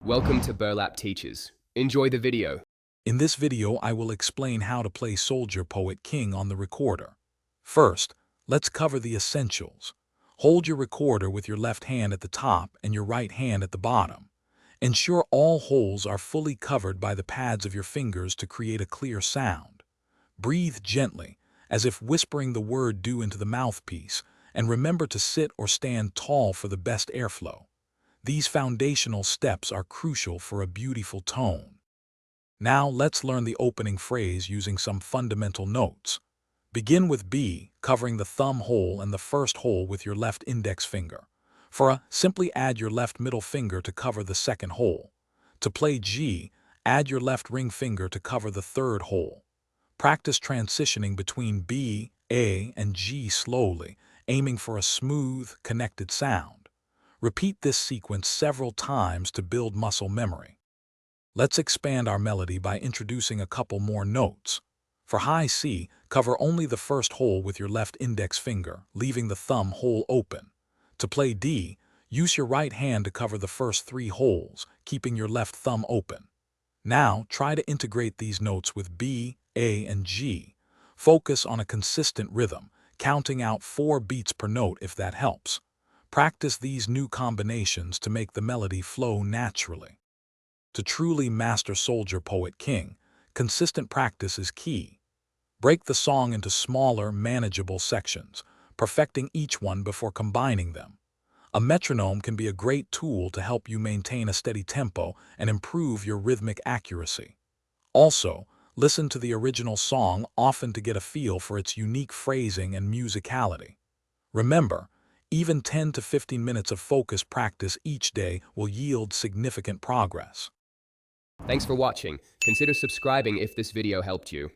Welcome to Burlap Teachers. Enjoy the video. In this video, I will explain how to play Soldier Poet King on the recorder. First, let's cover the essentials. Hold your recorder with your left hand at the top and your right hand at the bottom. Ensure all holes are fully covered by the pads of your fingers to create a clear sound. Breathe gently, as if whispering the word "do" into the mouthpiece, and remember to sit or stand tall for the best airflow. These foundational steps are crucial for a beautiful tone. Now let's learn the opening phrase using some fundamental notes. Begin with B, covering the thumb hole and the first hole with your left index finger. For A, simply add your left middle finger to cover the second hole. To play G, add your left ring finger to cover the third hole. Practice transitioning between B, A, and G slowly, aiming for a smooth, connected sound. Repeat this sequence several times to build muscle memory. Let's expand our melody by introducing a couple more notes. For high C, cover only the first hole with your left index finger, leaving the thumb hole open. To play D, use your right hand to cover the first three holes, keeping your left thumb open. Now, try to integrate these notes with B, A, and G. Focus on a consistent rhythm, counting out 4 beats per note if that helps. Practice these new combinations to make the melody flow naturally. To truly master Soldier Poet King, consistent practice is key. Break the song into smaller, manageable sections, perfecting each one before combining them. A metronome can be a great tool to help you maintain a steady tempo and improve your rhythmic accuracy. Also, listen to the original song often to get a feel for its unique phrasing and musicality. Remember, even 10 to 15 minutes of focused practice each day will yield significant progress. Thanks for watching. Consider subscribing if this video helped you.